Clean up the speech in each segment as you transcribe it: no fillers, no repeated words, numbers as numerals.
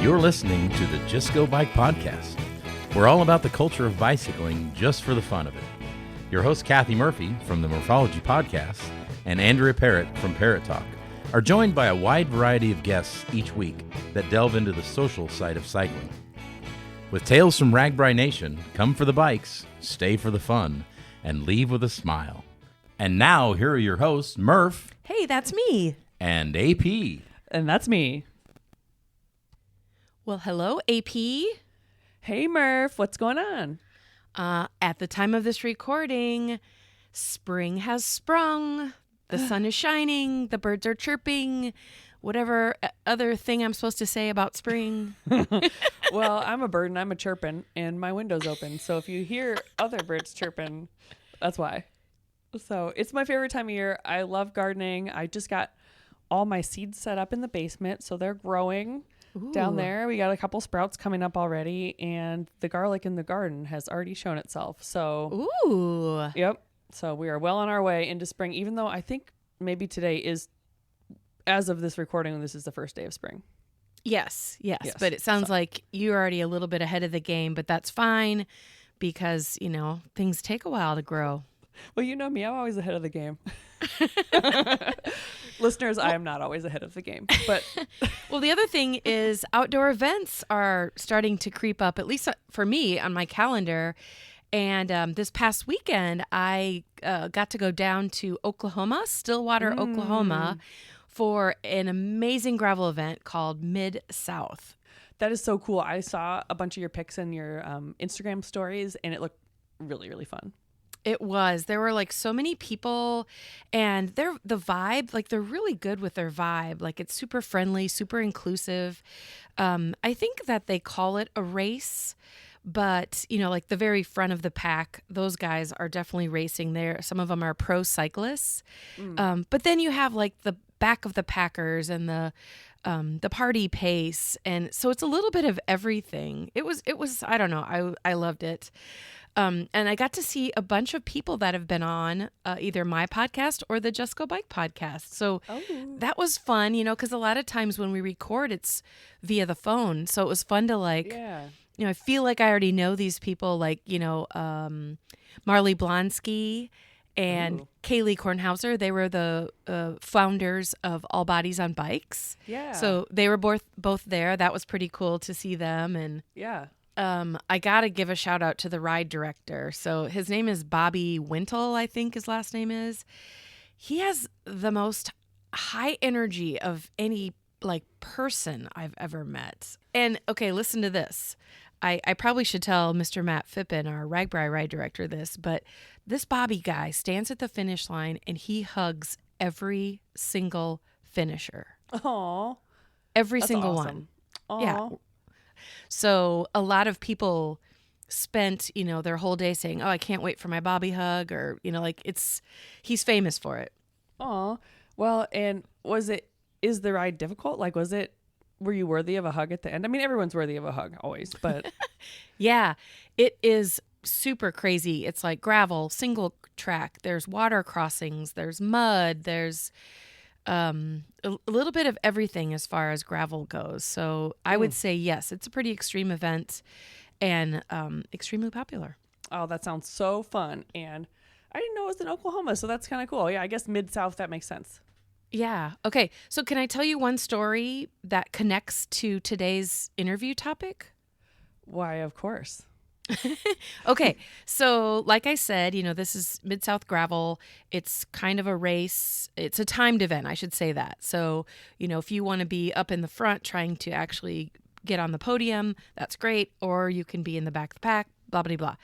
You're listening to the Just Go Bike podcast. We're all about the culture of bicycling just for the fun of it. Your host, Kathy Murphy from the Morphology Podcast and Andrea Parrott from ParrotTalk are joined by a wide variety of guests each week that delve into the social side of cycling. With tales from RAGBRAI Nation, come for the bikes, stay for the fun, and leave with a smile. And now, here are your hosts, Murph. Hey, that's me. And AP. And that's me. Well, hello, AP. Hey, Murph. What's going on? At the time of this recording, spring has sprung. The sun is shining. The birds are chirping. Whatever other thing I'm supposed to say about spring. Well, I'm a bird and I'm a chirping and my window's open. So if you hear other birds chirping, that's why. So it's my favorite time of year. I love gardening. I just got all my seeds set up in the basement. So they're growing. Ooh. Down there. We got a couple sprouts coming up already. And the garlic in the garden has already shown itself. So, Ooh. Yep. So we are well on our way into spring, even though I think maybe today is, as of this recording, this is the first day of spring. Yes. But it sounds like you're already a little bit ahead of the game, but that's fine because, you know, things take a while to grow. Well, you know me, I'm always ahead of the game. Listeners, I am not always ahead of the game. But well, the other thing is outdoor events are starting to creep up, at least for me on my calendar. And this past weekend, I got to go down to Oklahoma, Stillwater, Oklahoma, for an amazing gravel event called Mid-South. That is so cool. I saw a bunch of your pics in your Instagram stories, and it looked really, really fun. It was. There were like so many people, and the vibe, like they're really good with their vibe. Like it's super friendly, super inclusive. I think that they call it a race, but you know, like the very front of the pack, those guys are definitely racing there. Some of them are pro cyclists, but then you have like the back of the packers and the party pace, and so it's a little bit of everything. It was. I don't know. I loved it. And I got to see a bunch of people that have been on either my podcast or the Just Go Bike podcast. So that was fun, you know, because a lot of times when we record, it's via the phone. So it was fun to you know, I feel like I already know these people, like, you know, Marley Blonsky and Kaylee Kornhauser. They were the founders of All Bodies on Bikes. Yeah. So they were both there. That was pretty cool to see them. And yeah. I got to give a shout out to the ride director. So his name is Bobby Wintle, I think his last name is. He has the most high energy of any like person I've ever met. And okay, listen to this. I probably should tell Mr. Matt Phippen, our RAGBRAI ride director, this, but this Bobby guy stands at the finish line and he hugs every single finisher. Aww. Every That's awesome. One. Aww. Yeah. So a lot of people spent, you know, their whole day saying, "Oh, I can't wait for my Bobby hug," or, you know, like he's famous for it. Aw. Well, and is the ride difficult? Like, were you worthy of a hug at the end? I mean, everyone's worthy of a hug always, but yeah, it is super crazy. It's like gravel, single track. There's water crossings, there's mud, there's a little bit of everything as far as gravel goes. So I would say, yes, it's a pretty extreme event and extremely popular. Oh, that sounds so fun. And I didn't know it was in Oklahoma, so that's kind of cool. Yeah, I guess Mid-South, that makes sense. Yeah. Okay. So can I tell you one story that connects to today's interview topic? Why, of course. Okay. So like I said, you know, this is Mid-South Gravel. It's kind of a race. It's a timed event, I should say that. So, you know, if you want to be up in the front trying to actually get on the podium, that's great. Or you can be in the back of the pack, blah, blah, blah.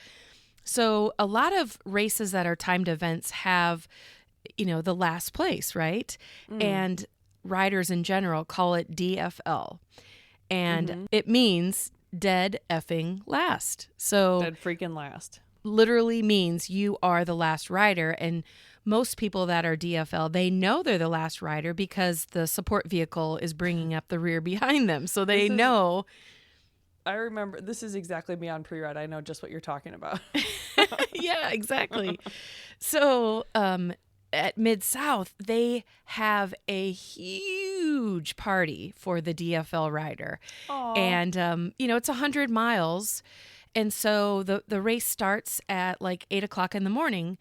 So a lot of races that are timed events have, you know, the last place, right? And riders in general call it DFL. And it means dead effing last. So Dead freaking last. Literally means you are the last rider. And most people that are DFL, they know they're the last rider because the support vehicle is bringing up the rear behind them. So they know. I remember, this is exactly me on pre-ride. I know just what you're talking about. Yeah, exactly. So at Mid-South, they have a huge party for the DFL rider. Aw. And, it's 100 miles. And so the race starts at like 8 o'clock in the morning.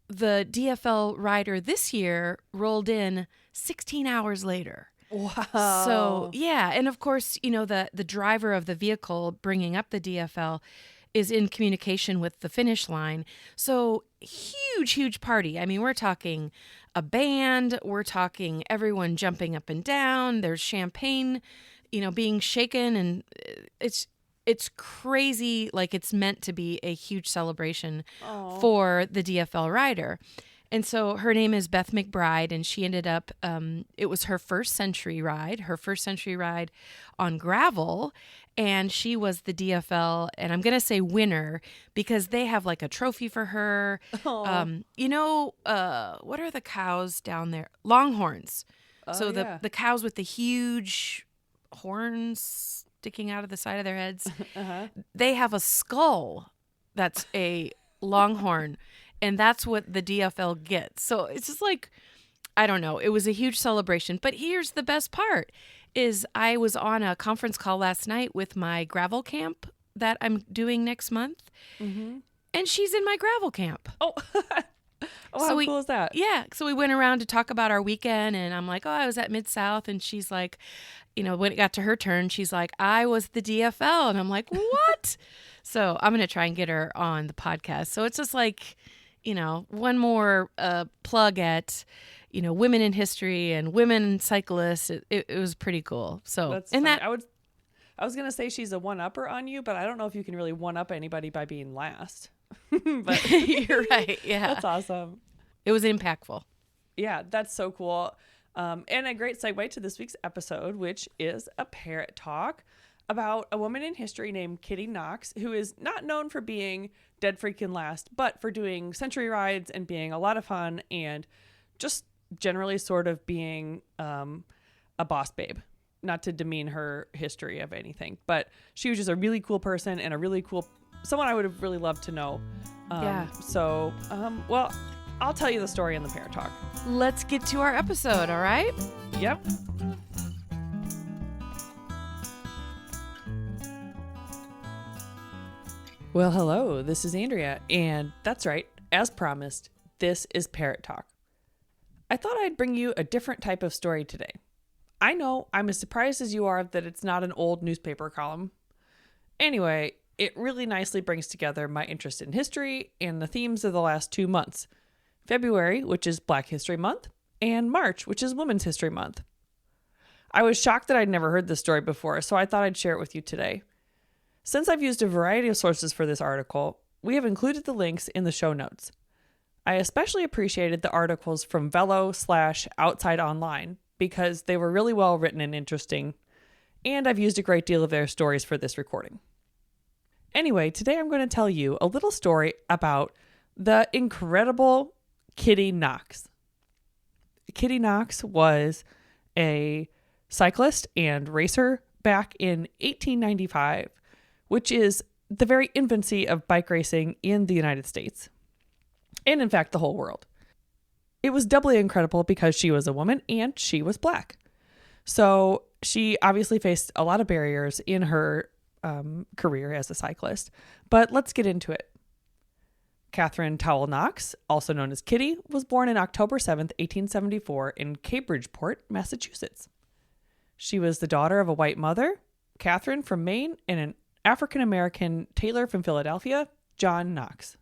The DFL rider this year rolled in 16 hours later. Wow. So, yeah. And of course, the driver of the vehicle bringing up the DFL is in communication with the finish line. So huge party. I mean, we're talking a band, we're talking everyone jumping up and down. There's champagne, being shaken, and it's crazy. Like, it's meant to be a huge celebration for the DFL rider. And so her name is Beth McBride, and she ended up, it was her first century ride on gravel. And she was the DFL, and I'm going to say winner, because they have like a trophy for her. What are the cows down there? Longhorns. So the cows with the huge horns sticking out of the side of their heads, they have a skull that's a longhorn, and that's what the DFL gets. So it's just like, I don't know. It was a huge celebration. But here's the best part. Is I was on a conference call last night with my gravel camp that I'm doing next month, and she's in my gravel camp. Oh, how cool is that? Yeah. So we went around to talk about our weekend, and I'm like, I was at Mid-South, and she's like, when it got to her turn, she's like, I was the DFL, and I'm like, what? So I'm going to try and get her on the podcast. So it's just like, one more plug at women in history and women cyclists. It was pretty cool. So that's and funny. that I was gonna say she's a one-upper on you, but I don't know if you can really one-up anybody by being last. But you're right. Yeah, that's awesome. It was impactful. Yeah, that's so cool. And a great segue to this week's episode, which is a Parrot Talk about a woman in history named Kittie Knox, who is not known for being dead freaking last, but for doing century rides and being a lot of fun and just generally sort of being a boss babe. Not to demean her history of anything, but she was just a really cool person and a really cool someone I would have really loved to know. So, well, I'll tell you the story in the Parrot Talk. Let's get to our episode, all right? Yep. Well, hello, this is Andrea, and that's right, as promised, this is Parrot Talk. I thought I'd bring you a different type of story today. I know I'm as surprised as you are that it's not an old newspaper column. Anyway, it really nicely brings together my interest in history and the themes of the last 2 months. February, which is Black History Month, and March, which is Women's History Month. I was shocked that I'd never heard this story before, so I thought I'd share it with you today. Since I've used a variety of sources for this article, we have included the links in the show notes. I especially appreciated the articles from Velo/Outside Online because they were really well written and interesting, and I've used a great deal of their stories for this recording. Anyway, today I'm going to tell you a little story about the incredible Kittie Knox. Kittie Knox was a cyclist and racer back in 1895, which is the very infancy of bike racing in the United States, and in fact the whole world. It was doubly incredible because she was a woman and she was Black. So she obviously faced a lot of barriers in her career as a cyclist, but let's get into it. Catherine Towell Knox, also known as Kittie, was born on October 7th, 1874 in Cambridgeport, Massachusetts. She was the daughter of a white mother, Catherine from Maine, and an African-American tailor from Philadelphia, John Knox.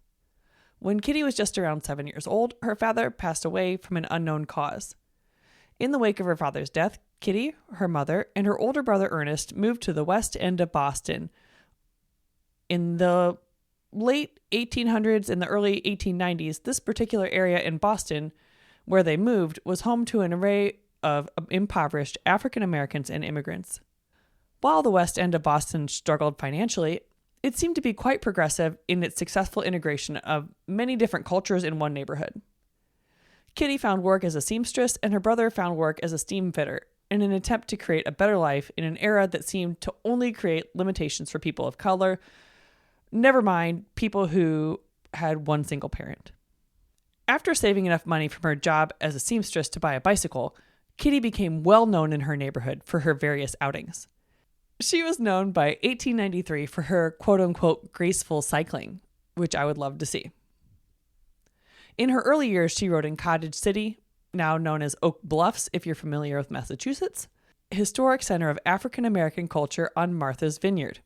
When Kittie was just around 7 years old, her father passed away from an unknown cause. In the wake of her father's death, Kittie, her mother, and her older brother Ernest moved to the West End of Boston. In the late 1800s and the early 1890s, this particular area in Boston where they moved was home to an array of impoverished African Americans and immigrants. While the West End of Boston struggled financially, it seemed to be quite progressive in its successful integration of many different cultures in one neighborhood. Kittie found work as a seamstress, and her brother found work as a steam fitter in an attempt to create a better life in an era that seemed to only create limitations for people of color, never mind people who had one single parent. After saving enough money from her job as a seamstress to buy a bicycle, Kittie became well known in her neighborhood for her various outings. She was known by 1893 for her quote-unquote graceful cycling, which I would love to see. In her early years, she rode in Cottage City, now known as Oak Bluffs if you're familiar with Massachusetts, a historic center of African American culture on Martha's Vineyard.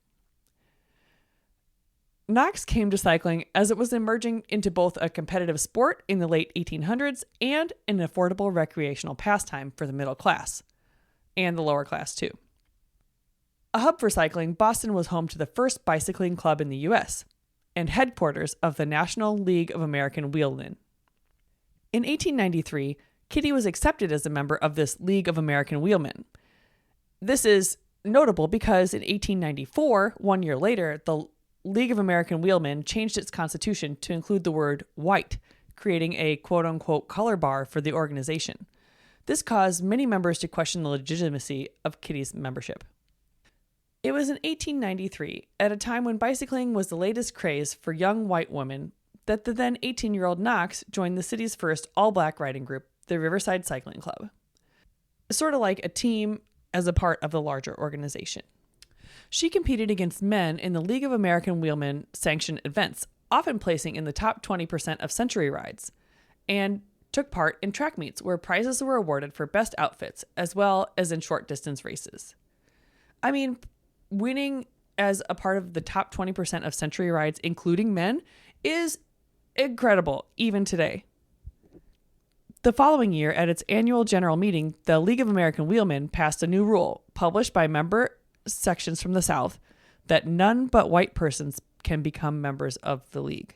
Knox came to cycling as it was emerging into both a competitive sport in the late 1800s and an affordable recreational pastime for the middle class, and the lower class too. A hub for cycling, Boston was home to the first bicycling club in the U.S. and headquarters of the National League of American Wheelmen. In 1893, Kittie was accepted as a member of this League of American Wheelmen. This is notable because in 1894, 1 year later, the League of American Wheelmen changed its constitution to include the word white, creating a quote-unquote color bar for the organization. This caused many members to question the legitimacy of Kittie's membership. It was in 1893, at a time when bicycling was the latest craze for young white women, that the then 18-year-old Knox joined the city's first all-black riding group, the Riverside Cycling Club. Sort of like a team as a part of the larger organization. She competed against men in the League of American Wheelmen sanctioned events, often placing in the top 20% of century rides, and took part in track meets where prizes were awarded for best outfits, as well as in short distance races. I mean, winning as a part of the top 20% of century rides, including men, is incredible, even today. The following year, at its annual general meeting, the League of American Wheelmen passed a new rule, published by member sections from the South, that none but white persons can become members of the league.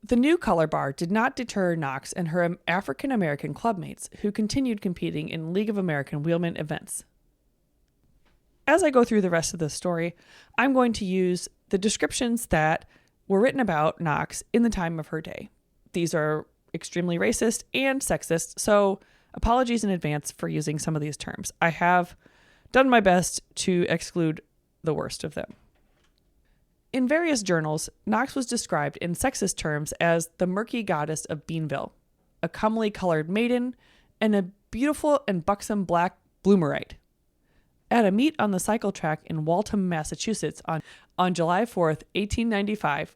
The new color bar did not deter Knox and her African American clubmates, who continued competing in League of American Wheelmen events. As I go through the rest of the story, I'm going to use the descriptions that were written about Knox in the time of her day. These are extremely racist and sexist, so apologies in advance for using some of these terms. I have done my best to exclude the worst of them. In various journals, Knox was described in sexist terms as the murky goddess of Beanville, a comely colored maiden, and a beautiful and buxom black bloomerite. At a meet on the cycle track in Waltham, Massachusetts on July 4th, 1895,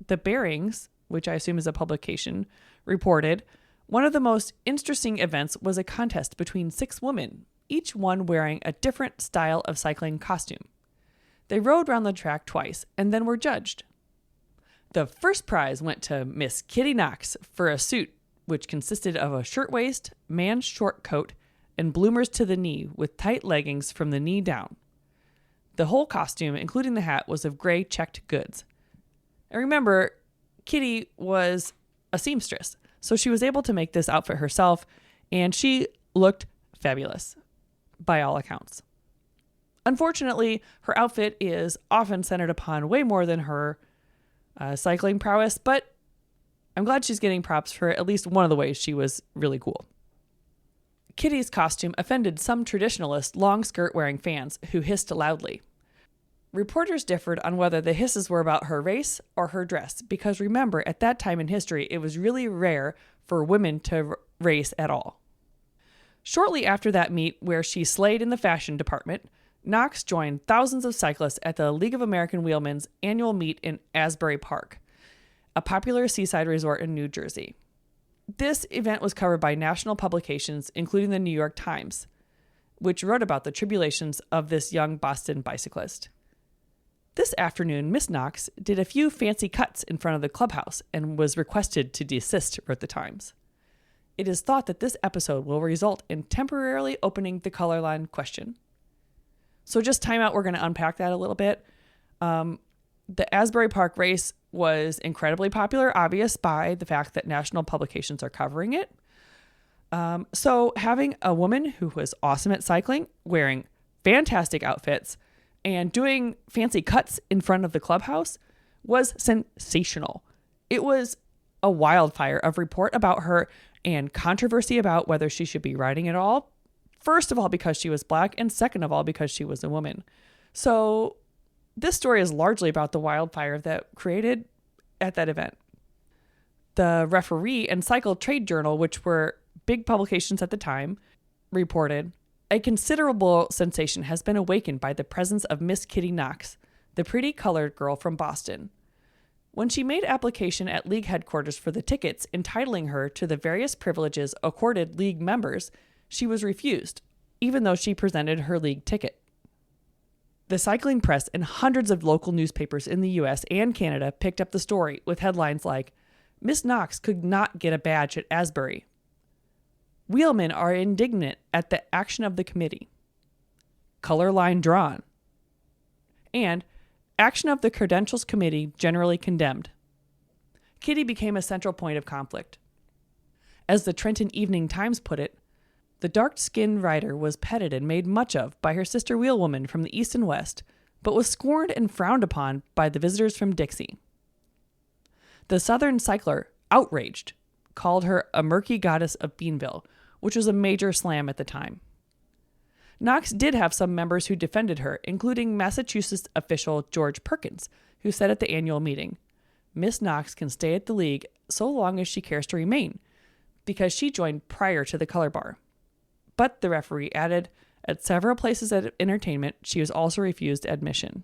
the Bearings, which I assume is a publication, reported, one of the most interesting events was a contest between 6 women, each one wearing a different style of cycling costume. They rode round the track twice and then were judged. The first prize went to Miss Kittie Knox for a suit which consisted of a shirtwaist, man's short coat, and bloomers to the knee with tight leggings from the knee down. The whole costume, including the hat, was of gray checked goods. And remember, Kittie was a seamstress, so she was able to make this outfit herself, and she looked fabulous, by all accounts. Unfortunately, her outfit is often centered upon way more than her cycling prowess, but I'm glad she's getting props for at least one of the ways she was really cool. Kittie's costume offended some traditionalist long skirt wearing fans who hissed loudly. Reporters differed on whether the hisses were about her race or her dress, because remember, at that time in history, it was really rare for women to race at all. Shortly after that meet, where she slayed in the fashion department, Knox joined thousands of cyclists at the League of American Wheelmen's annual meet in Asbury Park, a popular seaside resort in New Jersey. This event was covered by national publications, including the New York Times, which wrote about the tribulations of this young Boston bicyclist. This afternoon, Miss Knox did a few fancy cuts in front of the clubhouse and was requested to desist, wrote the Times. It is thought that this episode will result in temporarily opening the color line question. So just time out, we're going to unpack that a little bit. The Asbury Park race was incredibly popular, obvious by the fact that national publications are covering it. So having a woman who was awesome at cycling, wearing fantastic outfits, and doing fancy cuts in front of the clubhouse was sensational. It was a wildfire of report about her and controversy about whether she should be riding at all. First of all, because she was black, and second of all, because she was a woman. So this story is largely about the wildfire that created at that event. The Referee and Cycle Trade Journal, which were big publications at the time, reported, "A considerable sensation has been awakened by the presence of Miss Kittie Knox, the pretty colored girl from Boston. When she made application at league headquarters for the tickets entitling her to the various privileges accorded league members, she was refused, even though she presented her league ticket." The cycling press and hundreds of local newspapers in the US and Canada picked up the story with headlines like, "Miss Knox could not get a badge at Asbury." "Wheelmen are indignant at the action of the committee." "Color line drawn." And "Action of the Credentials Committee generally condemned." Kittie became a central point of conflict. As the Trenton Evening Times put it, "The dark-skinned rider was petted and made much of by her sister wheelwoman from the East and West, but was scorned and frowned upon by the visitors from Dixie." The Southern cycler, outraged, called her a murky goddess of Beanville, which was a major slam at the time. Knox did have some members who defended her, including Massachusetts official George Perkins, who said at the annual meeting, "Miss Knox can stay at the league so long as she cares to remain, because she joined prior to the color bar." But the referee added, at several places of entertainment, she was also refused admission.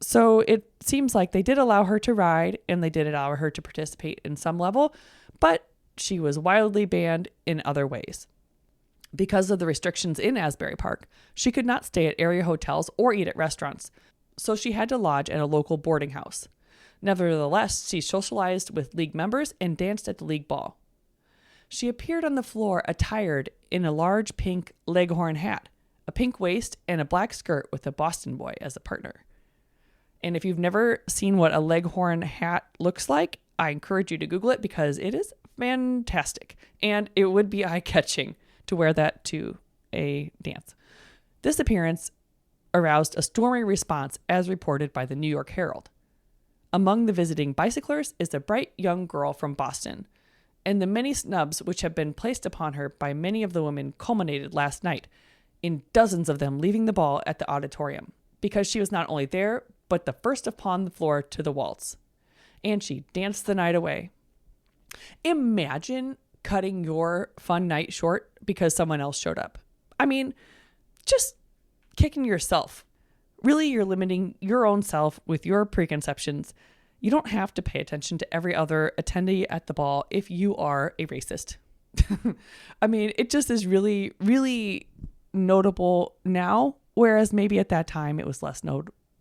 So it seems like they did allow her to ride and they did allow her to participate in some level, but she was wildly banned in other ways. Because of the restrictions in Asbury Park, she could not stay at area hotels or eat at restaurants, so she had to lodge at a local boarding house. Nevertheless, she socialized with league members and danced at the league ball. She appeared on the floor attired in a large pink leghorn hat, a pink waist, and a black skirt with a Boston boy as a partner. And if you've never seen what a leghorn hat looks like, I encourage you to Google it because it is fantastic. And it would be eye-catching to wear that to a dance. This appearance aroused a stormy response as reported by the New York Herald. Among the visiting bicyclers is a bright young girl from Boston, and the many snubs which have been placed upon her by many of the women culminated last night in dozens of them leaving the ball at the auditorium, because she was not only there, but the first upon the floor to the waltz. And she danced the night away. Imagine cutting your fun night short because someone else showed up. I mean, just kicking yourself. Really, you're limiting your own self with your preconceptions. You don't have to pay attention to every other attendee at the ball if you are a racist. I mean, it just is really, really notable now, whereas maybe at that time it was less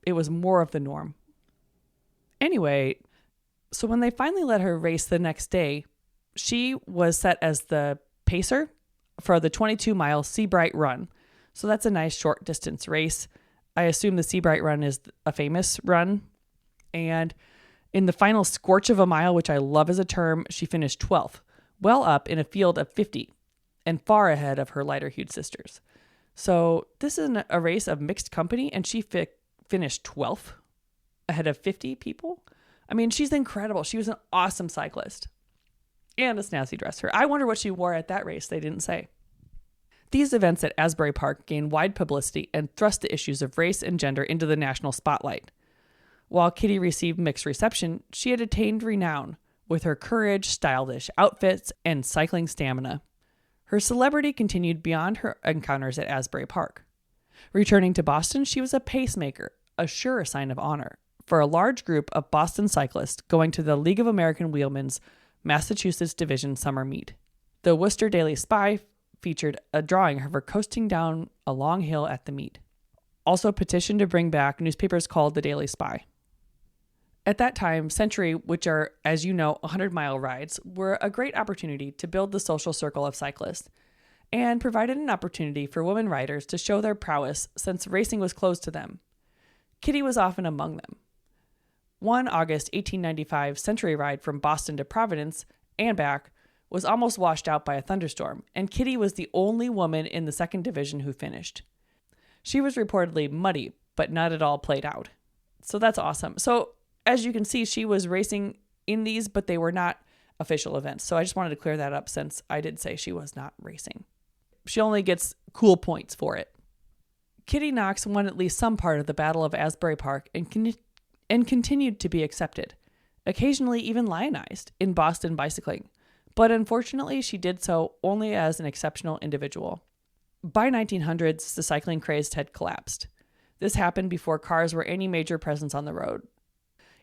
it was more of the norm. Anyway, so when they finally let her race the next day, she was set as the pacer for the 22-mile Seabright Run. So that's a nice short distance race. I assume the Seabright Run is a famous run. And in the final scorch of a mile, which I love as a term, she finished 12th, well up in a field of 50 and far ahead of her lighter-hued sisters. So this is a race of mixed company, and she finished 12th ahead of 50 people. I mean, she's incredible. She was an awesome cyclist and a snazzy dresser. I wonder what she wore at that race. They didn't say. These events at Asbury Park gained wide publicity and thrust the issues of race and gender into the national spotlight. While Kittie received mixed reception, she had attained renown with her courage, stylish outfits, and cycling stamina. Her celebrity continued beyond her encounters at Asbury Park. Returning to Boston, she was a pacemaker, a sure sign of honor, for a large group of Boston cyclists going to the League of American Wheelmen's Massachusetts Division summer meet. The Worcester Daily Spy featured a drawing of her coasting down a long hill at the meet. Also petitioned to bring back newspapers called the Daily Spy. At that time, Century, which are, as you know, 100-mile rides, were a great opportunity to build the social circle of cyclists and provided an opportunity for women riders to show their prowess since racing was closed to them. Kittie was often among them. One August 1895 Century ride from Boston to Providence and back was almost washed out by a thunderstorm, and Kittie was the only woman in the second division who finished. She was reportedly muddy, but not at all played out. So that's awesome. So as you can see, she was racing in these, but they were not official events. So I just wanted to clear that up since I did say she was not racing. She only gets cool points for it. Kittie Knox won at least some part of the Battle of Asbury Park and continued to be accepted. occasionally even lionized in Boston bicycling. But unfortunately, she did so only as an exceptional individual. By 1900s, the cycling craze had collapsed. This happened before cars were any major presence on the road.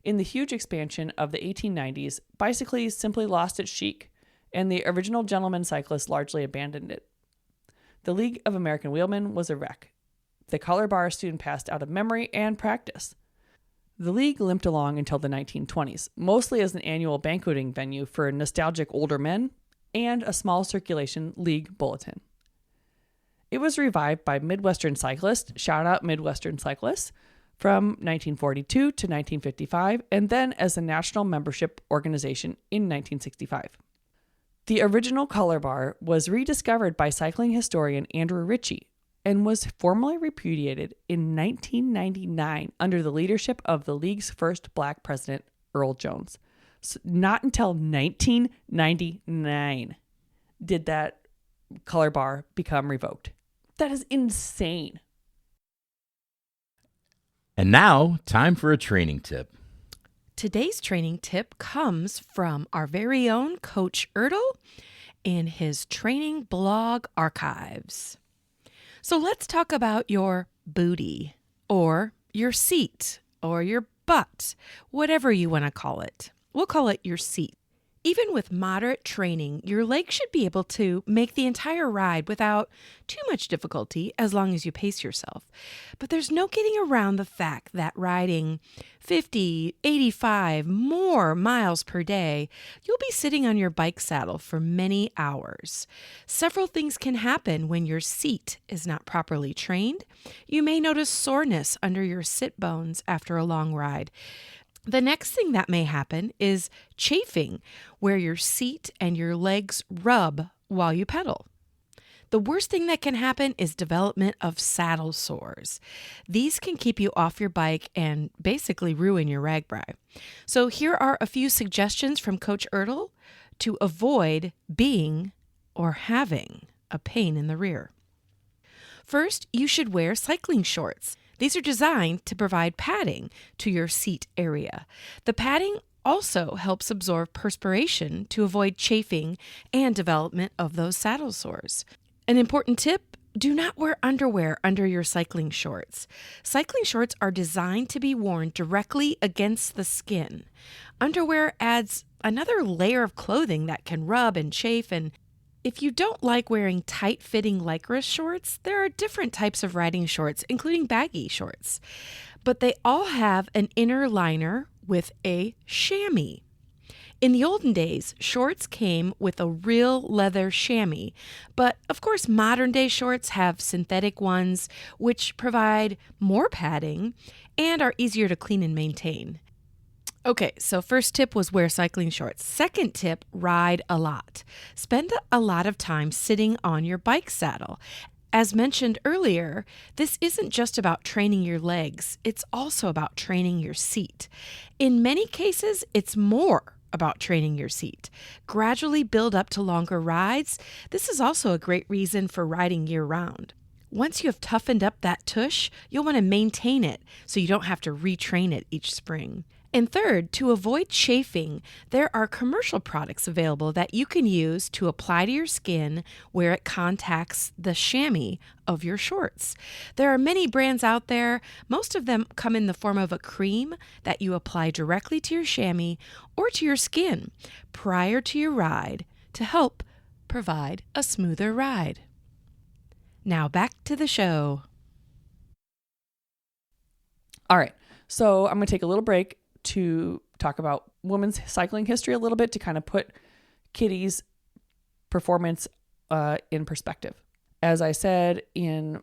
In the huge expansion of the 1890s, bicycling simply lost its chic, and the original gentleman cyclist largely abandoned it. The League of American Wheelmen was a wreck. The color bar soon passed out of memory and practice. The league limped along until the 1920s, mostly as an annual banqueting venue for nostalgic older men and a small circulation league bulletin. It was revived by Midwestern Cyclist, shout out Midwestern Cyclists, from 1942 to 1955, and then as a national membership organization in 1965. The original color bar was rediscovered by cycling historian Andrew Ritchie and was formally repudiated in 1999 under the leadership of the league's first black president, Earl Jones. So not until 1999 did that color bar become revoked. That is insane. And now, time for a training tip. Today's training tip comes from our very own Coach Ertl in his training blog archives. So let's talk about your booty or your seat or your butt, whatever you want to call it. We'll call it your seat. Even with moderate training, your legs should be able to make the entire ride without too much difficulty as long as you pace yourself. But there's no getting around the fact that riding 50, 85 more miles per day, you'll be sitting on your bike saddle for many hours. Several things can happen when your seat is not properly trained. You may notice soreness under your sit bones after a long ride. The next thing that may happen is chafing, where your seat and your legs rub while you pedal. The worst thing that can happen is development of saddle sores. These can keep you off your bike and basically ruin your RAGBRAI. So here are a few suggestions from Coach Ertl to avoid being or having a pain in the rear. First, you should wear cycling shorts. These are designed to provide padding to your seat area. The padding also helps absorb perspiration to avoid chafing and development of those saddle sores. An important tip, do not wear underwear under your cycling shorts. Cycling shorts are designed to be worn directly against the skin. Underwear adds another layer of clothing that can rub and chafe, and if you don't like wearing tight-fitting Lycra shorts, there are different types of riding shorts, including baggy shorts. But they all have an inner liner with a chamois. In the olden days, shorts came with a real leather chamois, but of course modern-day shorts have synthetic ones, which provide more padding and are easier to clean and maintain. Okay, so first tip was wear cycling shorts. Second tip, ride a lot. Spend a lot of time sitting on your bike saddle. As mentioned earlier, this isn't just about training your legs, it's also about training your seat. In many cases, it's more about training your seat. Gradually build up to longer rides. This is also a great reason for riding year-round. Once you have toughened up that tush, you'll want to maintain it so you don't have to retrain it each spring. And third, to avoid chafing, there are commercial products available that you can use to apply to your skin where it contacts the chamois of your shorts. There are many brands out there. Most of them come in the form of a cream that you apply directly to your chamois or to your skin prior to your ride to help provide a smoother ride. Now back to the show. All right, so I'm going to take a little break to talk about women's cycling history a little bit to kind of put Kittie's performance in perspective. As I said, in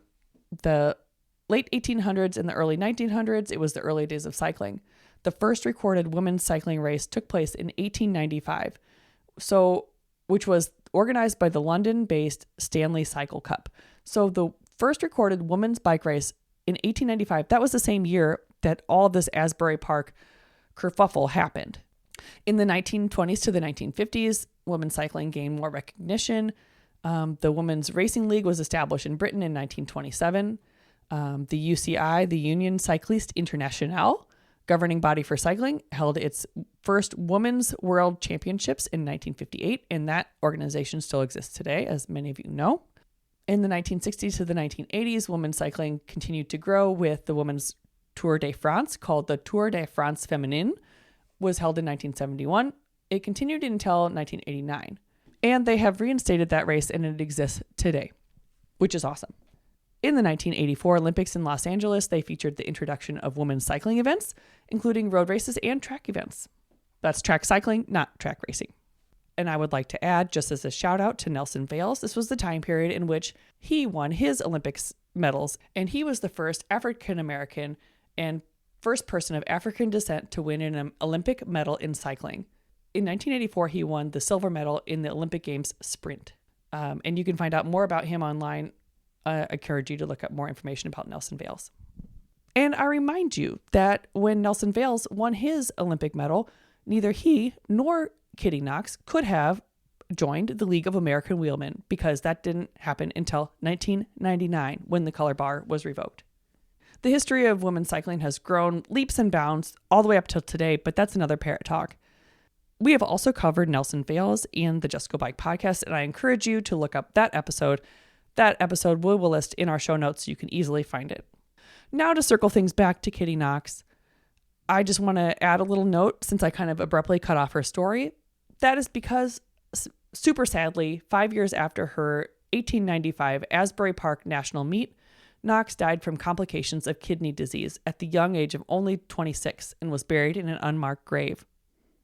the late 1800s and the early 1900s, it was the early days of cycling. The first recorded women's cycling race took place in 1895, which was organized by the London-based Stanley Cycle Cup. So the first recorded women's bike race in 1895, that was the same year that all of this Asbury Park kerfuffle happened. In the 1920s to the 1950s, women's cycling gained more recognition. The Women's Racing League was established in Britain in 1927. The UCI, the Union Cycliste Internationale, governing body for cycling held its first Women's World Championships in 1958, and that organization still exists today, as many of you know. In the 1960s to the 1980s, women's cycling continued to grow with the Women's Tour de France, called the Tour de France Féminine, was held in 1971. It continued until 1989, and they have reinstated that race, and it exists today, which is awesome. In the 1984 Olympics in Los Angeles, they featured the introduction of women's cycling events, including road races and track events. That's track cycling, not track racing. And I would like to add, just as a shout out to Nelson Vales, this was the time period in which he won his Olympics medals, and he was the first African American and first person of African descent to win an Olympic medal in cycling. In 1984, he won the silver medal in the Olympic Games sprint. And you can find out more about him online. I encourage you to look up more information about Nelson Vales. And I remind you that when Nelson Vales won his Olympic medal, neither he nor Kittie Knox could have joined the League of American Wheelmen, because that didn't happen until 1999 when the color bar was revoked. The history of women's cycling has grown leaps and bounds all the way up till today, but that's another Parrot Talk. We have also covered Nelson Vales in the Just Go Bike podcast, and I encourage you to look up that episode. That episode we will list in our show notes so you can easily find it. Now to circle things back to Kittie Knox, I just want to add a little note since I kind of abruptly cut off her story. That is because, super sadly, 5 years after her 1895 Asbury Park National Meet, Knox died from complications of kidney disease at the young age of only 26 and was buried in an unmarked grave.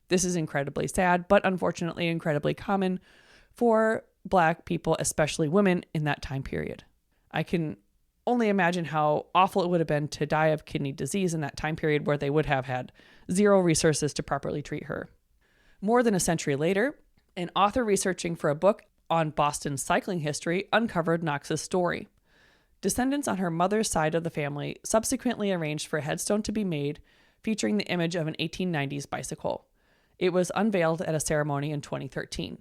This is incredibly sad, but unfortunately incredibly common for Black people, especially women, in that time period. I can only imagine how awful it would have been to die of kidney disease in that time period where they would have had zero resources to properly treat her. More than a century later, an author researching for a book on Boston's cycling history uncovered Knox's story. Descendants on her mother's side of the family subsequently arranged for a headstone to be made featuring the image of an 1890s bicycle. It was unveiled at a ceremony in 2013.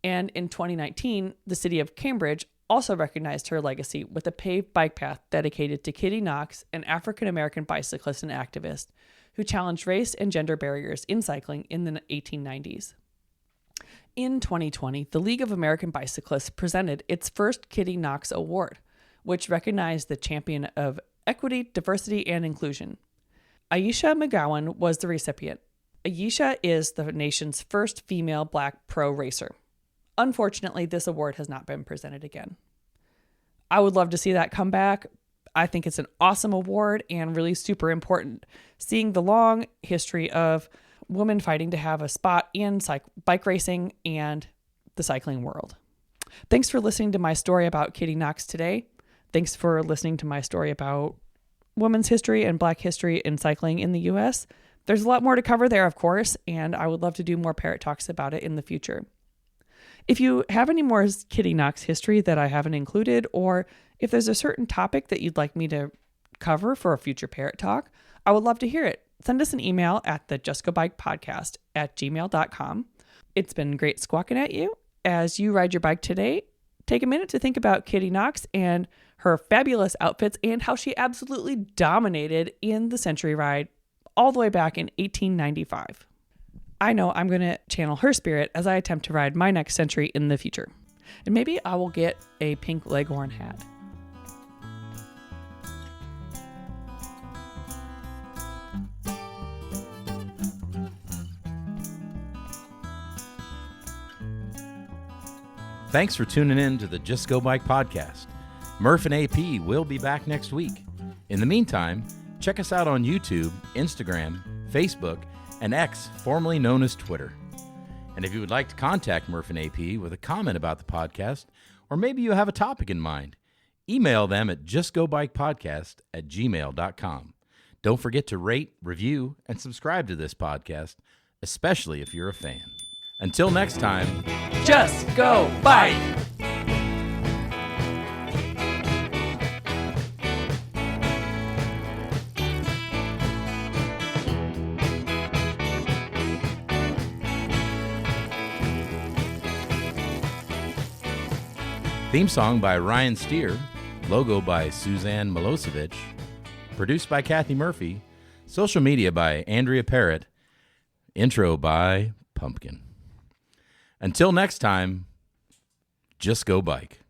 And in 2019, the city of Cambridge also recognized her legacy with a paved bike path dedicated to Kittie Knox, an African-American bicyclist and activist who challenged race and gender barriers in cycling in the 1890s. In 2020, the League of American Bicyclists presented its first Kittie Knox Award, which recognized the champion of equity, diversity, and inclusion. Aisha McGowan was the recipient. Aisha is the nation's first female Black pro racer. Unfortunately, this award has not been presented again. I would love to see that come back. I think it's an awesome award and really super important, seeing the long history of women fighting to have a spot in bike racing and the cycling world. Thanks for listening to my story about Kittie Knox today. Thanks for listening to my story about women's history and Black history in cycling in the U.S. There's a lot more to cover there, of course, and I would love to do more Parrot Talks about it in the future. If you have any more Kittie Knox history that I haven't included, or if there's a certain topic that you'd like me to cover for a future Parrot Talk, I would love to hear it. Send us an email at the justgobikepodcast@gmail.com. It's been great squawking at you. As you ride your bike today, take a minute to think about Kittie Knox and her fabulous outfits and how she absolutely dominated in the Century Ride all the way back in 1895. I know I'm going to channel her spirit as I attempt to ride my next century in the future. And maybe I will get a pink leghorn hat. Thanks for tuning in to the Just Go Bike podcast. Murph and AP will be back next week. In the meantime, check us out on YouTube, Instagram, Facebook, and X, formerly known as Twitter. And if you would like to contact Murph and AP with a comment about the podcast, or maybe you have a topic in mind, email them at justgobikepodcast@gmail.com. Don't forget to rate, review, and subscribe to this podcast, especially if you're a fan. Until next time, Just go bike! Theme song by Ryan Steer, logo by Suzanne Milosevic, produced by Kathy Murphy, Social media by Andrea Parrott. Intro by Pumpkin. Until next time, just go bike.